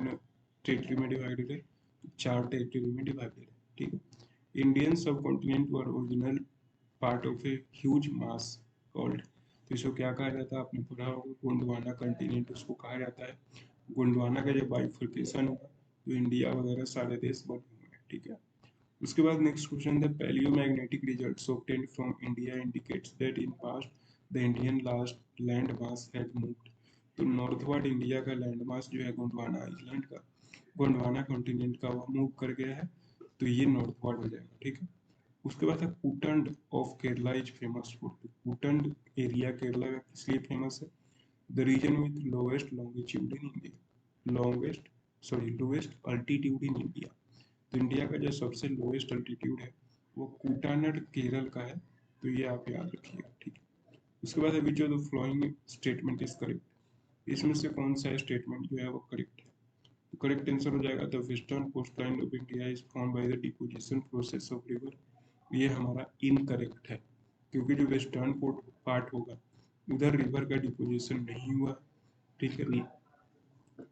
टेरिटरी में डिवाइडेड है? 4 टेरिटरी में डिवाइडेड है, ठीक है। इंडियन सब continent were original part of a huge mass called, तो इसको क्या कहा जाता है? आपने पढ़ा होगा, गोंडवाना कंटिनेंट उसको कहा जाता है। गोंडवाना का जब बाइफर्केशन हुआ तो इंडिया वगैरह सारे देश बने हुए हैं, ठीक है। उसके बाद next question, the palaeomagnetic results obtained from India indicates that in past the Indian last land mass has moved. तो नॉर्थवर्ड इंडिया का लैंड मास जो है गोंडवाना आइलैंड का, गोंडवाना कॉन्टिनेंट का, वो मूव कर गया है, तो ये नॉर्थवर्ड हो जाएगा, ठीक है। उसके बाद है Kuttanad of Kerala is famous for, Kuttanad area Kerala में किस लिए फेमस है? The region with lowest longitude in India, lowest altitude in India. तो इंडिया का जो सबसे लोएस्ट अल्टीट्यूड है वो कूटानड केरल का है, तो ये आप याद रखिएगा, ठीक है। उसके बाद अभी जो the following statement is correct, इसमें से कौन सा स्टेटमेंट जो है वो करेक्ट है? तो करेक्ट आंसर हो जाएगा, the western coast line of India is formed by the deposition process of river. ये हमारा इनकरेक्ट है, क्योंकि जो वेस्टर्न पार्ट होगा उधर रिवर का डिपोजिशन नहीं हुआ, ठीक है,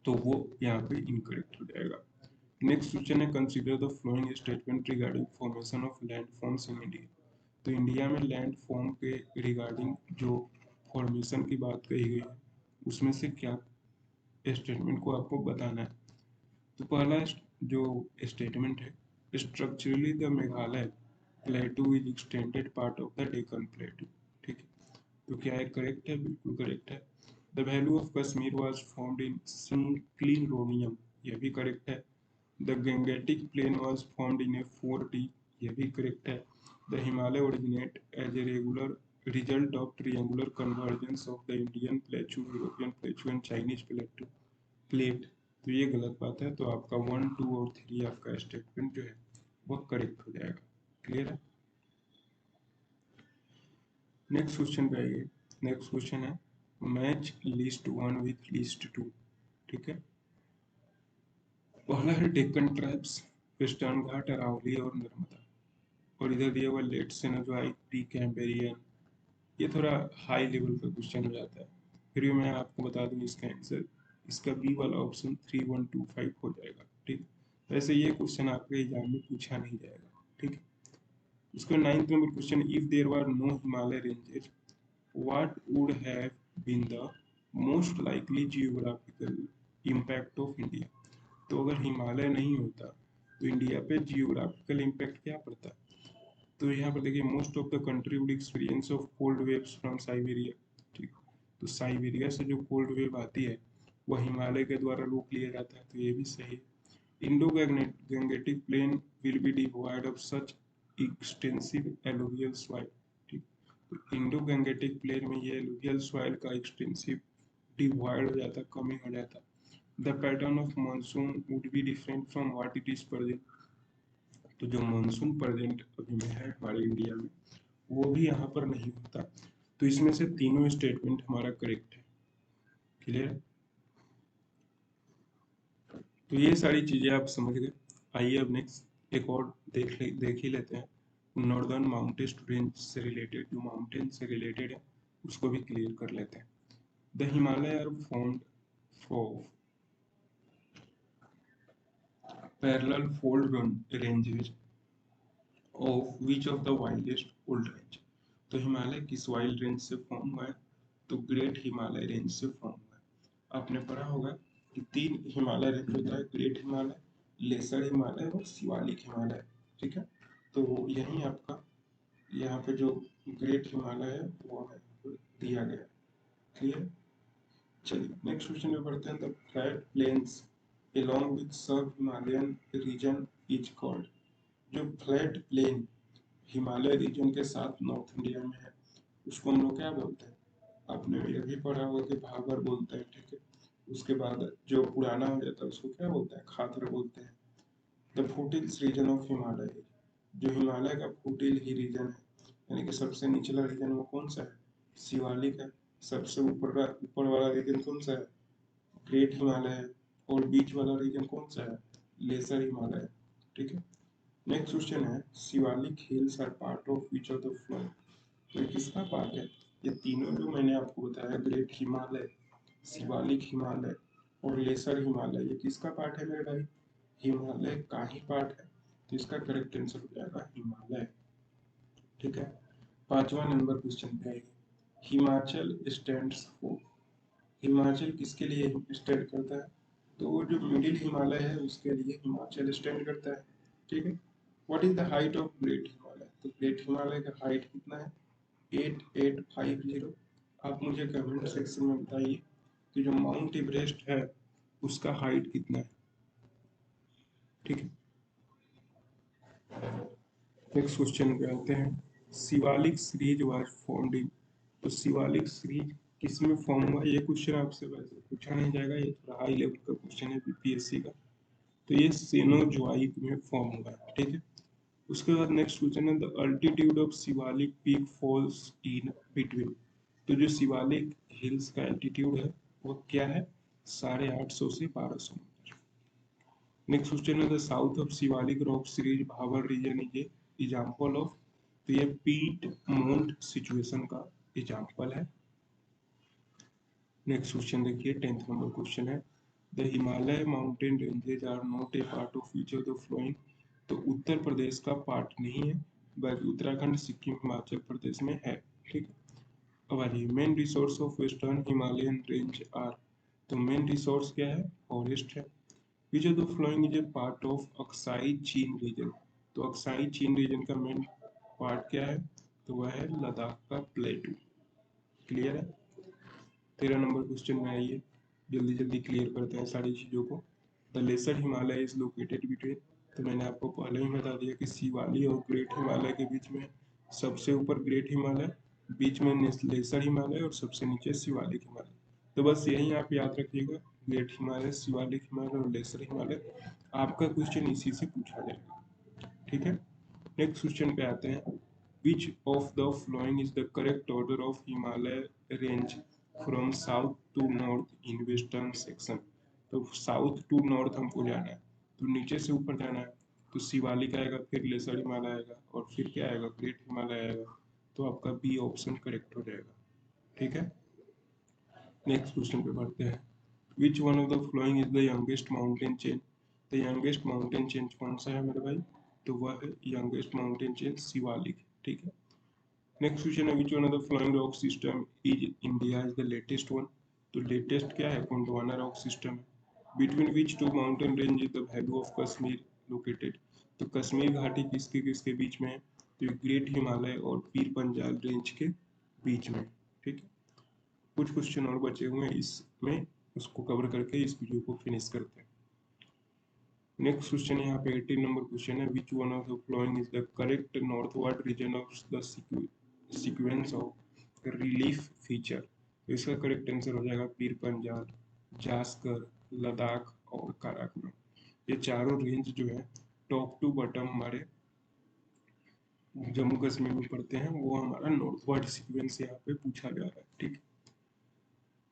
तो वो यहाँ पे इनकरेक्ट हो जाएगा। नेक्स्ट क्वेश्चन है, consider the following statement regarding formation of land forms in India. तो इंडिया में लैंड फॉर्म के रिगार्डिंग जो फॉर्मेशन की बात कही गई है उसमें से क्या स्टेटमेंट को आपको बताना है? तो पहला जो स्टेटमेंट है, structurally the Meghalaya प्लेटू is extended part of the Deccan प्लेटू, ठीक है। तो क्या है? करेक्ट है, बिल्कुल करेक्ट है। The value of Kashmir was found in synclinorium, यह भी करेक्ट है। द Gangetic plain was formed in a 4D, ये भी करेक्ट है। The Himalaya originate as a regular result of triangular convergence of the Indian plateau, European plateau and Chinese plate, तो ये गलत बात है। तो आपका 1, 2 और 3 आपका स्टेटमेंट जो है वह करेक्ट हो जाएगा। क्लियर है? नेक्स्ट क्वेश्चन पे आइए। नेक्स्ट क्वेश्चन है मैच लिस्ट 1 विथ लिस्ट 2। ठीक है, पहला है डेक्कन ट्राइब्स, वेस्टर्न घाट, अरावली और नर्मदा। और इधर दिया हुआ लेट सेनोजोइक, प्री कैम्ब्रियन। ये थोड़ा हाई लेवल का क्वेश्चन हो जाता है, फिर भी मैं आपको बता दूं इसका आंसर, इसका बी वाला ऑप्शन 3125 हो जाएगा। ठीक, वैसे ये क्वेश्चन आपके एग्जाम में पूछा नहीं जाएगा। ठीक है, इसका 9th number question, if there were no Himalaya ranges what would have been the most likely geographical impact of India। तो अगर हिमालय नहीं होता तो इंडिया पे जियोग्राफिकल इम्पैक्ट क्या पड़ता। तो यहाँ पर देखिए, most of the country would experience of cold waves from Siberia. ठीक, तो साइबेरिया से जो कोल्ड वेव आती है वह हिमालय के द्वारा रोक लिया जाता है, तो ये भी सही है। Indo Gangetic plain will be divide of such extensive alluvial soil. ठीक, तो इंडो गैंगेटिक प्लेन में ये एलुवियल सॉइल का एक्सटेंसिव डिवाइड हो जाता, कमी हो जाता। The pattern of monsoon would be different from what it is present. तो जो मानसून प्रेजेंट अभी में है हमारे इंडिया में वो भी यहाँ पर नहीं होता। तो इसमें से तीनों स्टेटमेंट हमारा करेक्ट है। क्लियर, तो ये सारी चीजें आप समझ गए। आइए अब नेक्स्ट एक और देख ही लेते हैं। नॉर्दर्न माउंटेन रेंज से रिलेटेड, जो माउंटेन से रिलेटेड है उसको भी क्लियर कर लेते हैं। The Himalaya are found for parallel fold ranges of which of the wildest old range. तो हिमालय किस वाइल्ड रेंज से फॉर्म हुआ है, तो ग्रेट हिमालय रेंज से फॉर्म हुआ है। आपने पढ़ा होगा कि तीन हिमालय रेंज होता है, ग्रेट हिमालय, लेसर हिमालय और शिवालिक हिमालय। ठीक है, तो यही आपका यहाँ पे जो ग्रेट हिमालय है वो हमें दिया गया। क्लियर, चलिए नेक्स्ट क्वेश्चन में बढ़ते हैं। The flat plains along with sub Himalayan region is called. जो फ्लैट प्लेन हिमालय रीजन के साथ नॉर्थ इंडिया में है उसको हम लोग क्या बोलते हैं, आपने ये भी पढ़ा होगा कि भाबर बोलते हैं। ठीक है, उसके बाद जो पुराना हो जाता है उसको क्या बोलते हैं, खादर बोलते हैं। The foothills region of Himalaya, जो हिमालय का फुटिल ही रीजन है, यानी कि सबसे निचला रीजन वो कौन सा है, शिवालिक है। सबसे ऊपर वाला रीजन कौन सा है, ग्रेट हिमालय है। और बीच वाला रीजन कौन सा है, लेसर हिमालय है। ठीक है, नेक्स्ट क्वेश्चन है Shivalik hills are part of which of the following. तो ये किसका पार्ट है, ये तीनों जो मैंने आपको बताया, ग्रेट हिमालय, शिवालिक हिमालय और लेसर हिमालय, ये किसका पार्ट है मेरे भाई, हिमालय का ही पार्ट है। तो इसका करेक्ट आंसर हो जाएगा हिमालय। ठीक है, 5वां नंबर क्वेश्चन पे आएगा, हिमाचल स्टैंड्स फॉर। हिमाचल किसके लिए स्टैंड करता है, तो वो जो मिडिल हिमालय है उसके लिए हिमाचल स्टैंड करता है। ठीक है, what is the height of great Himalaya. तो ग्रेट हिमालय का हाइट कितना है, 8850। आप मुझे कमेंट सेक्शन में बताइए कि जो माउंट एवरेस्ट है उसका हाइट कितना है। ठीक है, नेक्स्ट क्वेश्चन पे आते हैं। Shivalik series was formed in. तो शिवालिक सीरीज किस में फॉर्म हुआ, ये क्वेश्चन आपसे वैसे पूछा नहीं जाएगा, ये थोड़ा हाई लेवल का क्वेश्चन है बीपीएससी का। तो ये सेनोजोइक में फॉर्म हुआ है। ठीक है, उसके बाद नेक्स्ट क्वेश्चन है the altitude of Shivalik peak falls in between. तो जो शिवालिक हिल्स का एल्टीट्यूड है वो क्या है, 850 से 1200 मीटर। नेक्स्ट क्वेश्चन है the south of Shivalik rock series Bhabar region is example of. तो ये पीट माउंट सिचुएशन का एग्जांपल है। नेक्स्ट क्वेश्चन देखिए, 10th नंबर क्वेश्चन है the Himalaya mountain ranges are not a part of which of the following. तो उत्तर प्रदेश का part नहीं है, बल्कि उत्तराखंड, सिक्किम, हिमाचल प्रदेश में है। ठीक है, अब आ जाइए, main resource of western Himalayan range are. तो मेन रिसोर्स क्या है, फॉरेस्ट है। Which of the following is a part of Aksai Chin region. तो अक्साई चीन रीजन का मेन पार्ट क्या है, तो वह है लद्दाख का प्लेटू। क्लियर है, 13 नंबर क्वेश्चन में आइए, जल्दी जल्दी क्लियर करते हैं सारी चीज़ों को। The lesser Himalaya is located between. तो मैंने आपको पहले ही बता दिया कि शिवालिक और ग्रेट हिमालय के बीच में सबसे ऊपर ग्रेट हिमालय, बीच में लेसर हिमालय और सबसे नीचे शिवालिक हिमालय। तो बस यही आप याद रखिएगा, ग्रेट हिमालय, शिवालिक हिमालय और लेसर हिमालय। आपका क्वेश्चन इसी से पूछा जाएगा। ठीक है, नेक्स्ट क्वेश्चन पे आते हैं। Which of the following is the correct order of Himalaya range from south to north in western section? तो साउथ टू नॉर्थ हमको जाना है, तो नीचे से ऊपर जाना है, तो शिवालिक आएगा, फिर लेसर हिमालय आएगा, और फिर क्या आएगा, ग्रेट हिमालय आएगा। तो आपका बी ऑप्शन करेक्ट हो जाएगा। ठीक है, नेक्स्ट क्वेश्चन पे बढ़ते हैं। विच one of the following is the youngest mountain chain? The youngest mountain chain कौन सा है मेरे भाई? तो वह है यंगेस्ट माउंटेन चेन शिवालिक। ठीक है, नेक्स्ट क्वेश्चन है which one of the following rock system is India is the latest one? तो लेटेस्ट क्या है, गोंडवाना रॉक सिस्टम है। Between which two mountain range is the value of Kashmir located? तो कश्मीर घाटी किसके किसके बीच में है? तो ग्रेट हिमालय और पीर पंजाल रेंज के बीच में। ठीक है, कुछ क्वेश्चन और बचे हुए हैं इसमें, उसको कवर करके इस वीडियो को फिनिश करते हैं। नेक्स्ट क्वेश्चन यहाँ पे 18 नंबर क्वेश्चन है which one of the following is the correct northward region of the sequence of relief feature? तो इसका करेक्ट आंसर हो जाएगा पीर पंजाल, जास्कर, लद्दाख और काराकोरम। ये चारों रेंज जो है टॉप टू बॉटम हमारे जम्मू कश्मीर में पड़ते हैं, वो हमारा नॉर्थवर्ड सीक्वेंस यहाँ पे पूछा जा रहा है। ठीक है,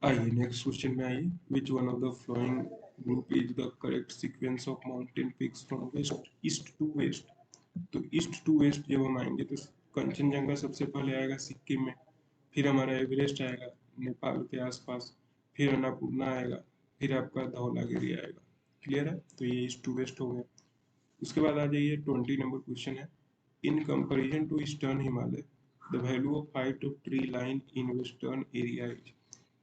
आइए नेक्स्ट क्वेश्चन में आइए। Which one of the following group is the correct sequence of mountain peaks from west east to west? तो ईस्ट टू वेस्ट जब हम आएंगे तो कंचनजंगा सबसे पहले आएगा सिक्किम में, फिर हमारा एवरेस्ट आएगा नेपाल के आसपास, फिर अन्नपूर्णा आएगा, फिर आपका धौलागिरी आएगा। क्लियर है, तो ये ईस्ट टू वेस्ट हो गया। उसके बाद आ जाइए 20 नंबर क्वेश्चन है in comparison to eastern Himalaya the value of height of tree line in western area is?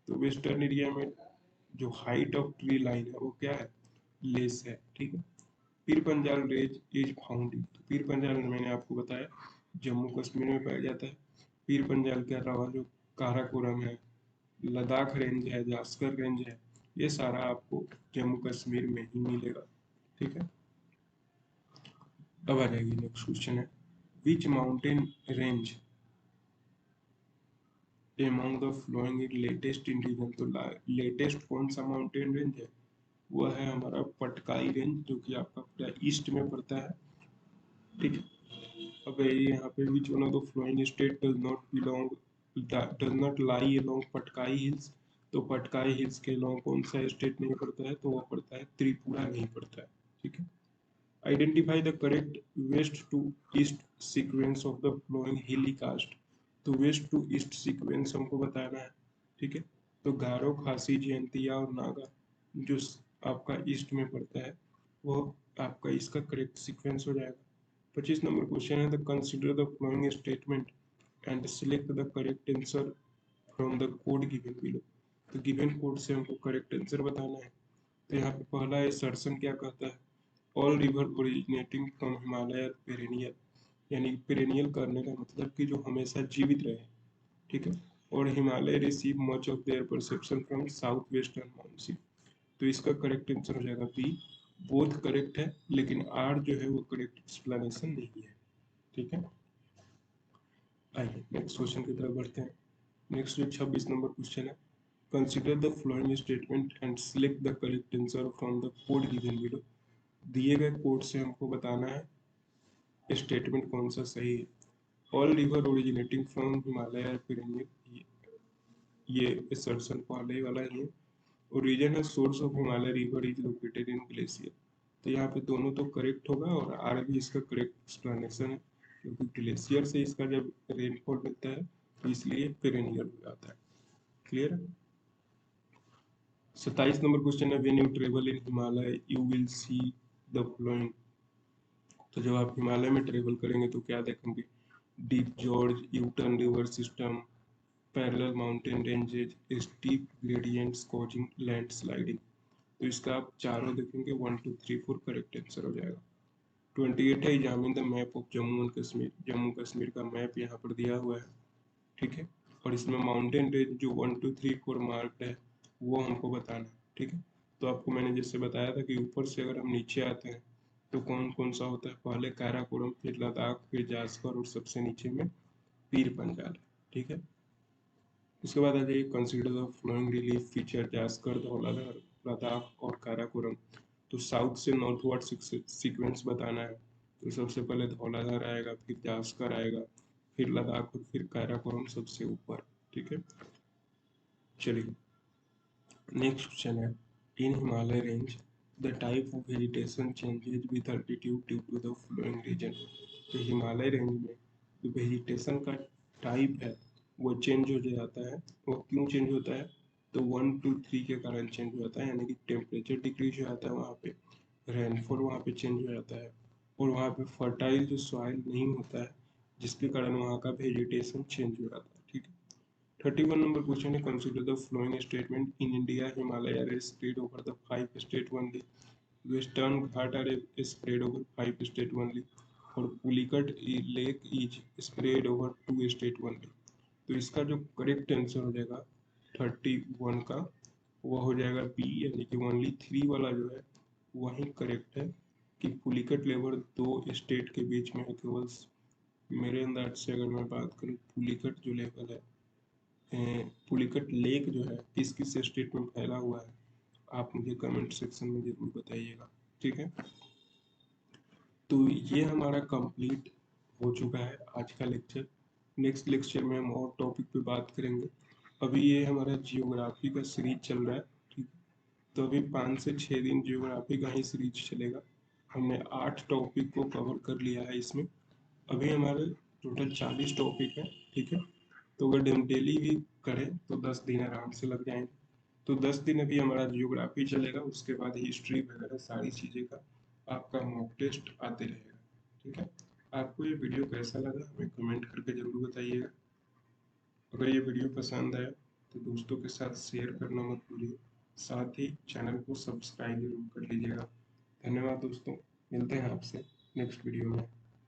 तो वेस्टर्न एरिया में जो हाइट ऑफ ट्री लाइन है वो क्या है, लेस है। ठीक है, Pir Panjal range is found in? तो पीर पंजाल मैंने आपको बताया जम्मू कश्मीर में पाया जाता है। पीर पंजाल के अलावा जो काराकोरम है, लद्दाख रेंज है, जास्कर रेंज है, ये सारा आपको जम्मू कश्मीर में ही मिलेगा। ठीक है, अब आ जाएगी नेक्स्ट क्वेश्चन है which mountain range among the following is latest in region? तो लेटेस्ट कौन सा माउंटेन रेंज है, वह है हमारा पटकाई रेंज, जो कि आपका पूरा ईस्ट में पड़ता है। ठीक है, अब यहाँ पे विच one of the flowing state does not lie along Patkai hills? तो पटकाई हिल्स के अलोंग कौन सा स्टेट नहीं पड़ता है? तो वह पड़ता है त्रिपुरा, नहीं पड़ता है। ठीक है, identify the correct west to east sequence of the following hilly cast? तो वेस्ट टू ईस्ट सीक्वेंस हमको बताना है। ठीक है, तो गारो, खासी, जयंतिया और नागा जो आपका ईस्ट में पड़ता है वो आपका इसका करेक्ट सीक्वेंस हो जाएगा। 25 नंबर क्वेश्चन है the consider the following statement and select the correct answer from the code given below? तो गिवन कोड से हमको करेक्ट आंसर बताना है। तो यहाँ पे पहला असर्शन क्या कहता है, all river originating from Himalaya perennial, यानी पेरेनियल करने का मतलब कि जो हमेशा जीवित रहे। ठीक है, और Himalaya receive much of their perception from south western monsoon. तो इसका करेक्ट आंसर हो जाएगा बी, बोथ करेक्ट है, लेकिन आर जो है वो करेक्ट एक्सप्लेनेशन नहीं है। ठीक है, आइए नेक्स्ट क्वेश्चन की तरफ बढ़ते हैं। नेक्स्ट जो 26 नंबर क्वेश्चन है consider the following statement and select the correct answer from the code given below? दिए गए कोड से हमको बताना है स्टेटमेंट कौन सा सही है। All river originating from Himalaya perennial, ये असर्शन पहले वाला ही है। ओरिजिन है source of Himalaya river is located in glacier, तो यहाँ पे दोनों तो करेक्ट होगा और आर भी इसका करेक्ट एक्सप्लेनेशन है, क्योंकि ग्लेशियर से इसका जब रेनफॉल मिलता है तो इसलिए पेरेनियल हो जाता है। क्लियर है, 27 नंबर क्वेश्चन है when you travel in Himalaya you will see the following? तो जब आप हिमालय में ट्रेवल करेंगे तो क्या देखेंगे, deep George, U turn river system, parallel mountain ranges, steep gradients causing landsliding. तो इसका आप चारों देखेंगे, 1 2 3 4 करेक्ट आंसर हो जाएगा। 28 है examine the map of Jammu and Kashmir, Jammu Kashmir का मैप यहाँ पर दिया हुआ है। ठीक है, और इसमें माउंटेन रेंज जो 1 2 3 4 मार्क्ड है वो हमको बताना है। ठीक है, तो आपको मैंने जैसे बताया था कि ऊपर से अगर हम नीचे आते हैं तो कौन कौन सा होता है, पहले काराकोरम, फिर लद्दाख, फिर जास्कर और सबसे नीचे में पीर पंजाल है। ठीक है, उसके बाद आ जाइए consider the flowing relief feature Zanskar, Dhauladhar, Ladakh और काराकोरम। तो साउथ से नॉर्थवर्ड सीक्वेंस बताना है, तो सबसे पहले धौलाधार आएगा, फिर जास्कर आएगा, फिर लद्दाख और फिर काराकोरम सबसे ऊपर। ठीक है, चलिए नेक्स्ट क्वेश्चन है, in Himalaya range the type of vegetation changes with altitude due to the following region. तो हिमालय रेंज में जो वेजिटेशन का टाइप है वो चेंज हो जाता है। वो क्यों चेंज होता है? तो 1 to 3 के कारण चेंज हो जाता है, यानी कि टेम्परेचर डिक्रीज हो जाता है वहाँ पे, रेनफॉल वहाँ पे चेंज हो जाता है, और वहाँ पे फर्टाइल जो सॉइल नहीं होता है जिसके कारण वहाँ का वेजिटेशन चेंज हो जाता है। ठीक है, 31 number question है, consider the following statement. In India, Himalaya are spread over the 5 states only. Western Ghat are spread over 5 states only. और Pulicat lake is spread over 2 states only. तो इसका जो करेक्ट आंसर हो जाएगा 31 का, वो हो जाएगा बी, यानी कि ओनली 3 वाला जो है वही करेक्ट है, कि पुलिकट लेवल 2 स्टेट के बीच में है केवल। मेरे अंदाज से अगर मैं बात करूँ, पुलिकट जो लेवल है, पुलिकट लेक जो है किस किस स्टेट में फैला हुआ है, आप मुझे कमेंट सेक्शन में जरूर बताइएगा। ठीक है, तो ये हमारा कंप्लीट हो चुका है आज का लेक्चर। नेक्स्ट लेक्चर में हम और टॉपिक पे बात करेंगे। अभी ये हमारा जियोग्राफी का सीरीज चल रहा है। ठीक है, तो अभी 5 से 6 दिन जियोग्राफी का ही सीरीज चलेगा। हमने 8 टॉपिक को कवर कर लिया है इसमें। अभी हमारे टोटल 40 टॉपिक है। ठीक है, तो अगर हम डेली भी करें तो 10 दिन आराम से लग जाएंगे। तो 10 दिन अभी हमारा जियोग्राफी चलेगा, उसके बाद हिस्ट्री वगैरह सारी चीज़ें का आपका मॉक टेस्ट आते रहेगा। ठीक है, आपको ये वीडियो कैसा लगा हमें कमेंट करके जरूर बताइएगा। अगर ये वीडियो पसंद आया तो दोस्तों के साथ शेयर करना मत भूलिए, साथ ही चैनल को सब्सक्राइब जरूर कर लीजिएगा। धन्यवाद दोस्तों, मिलते हैं आपसे नेक्स्ट वीडियो में।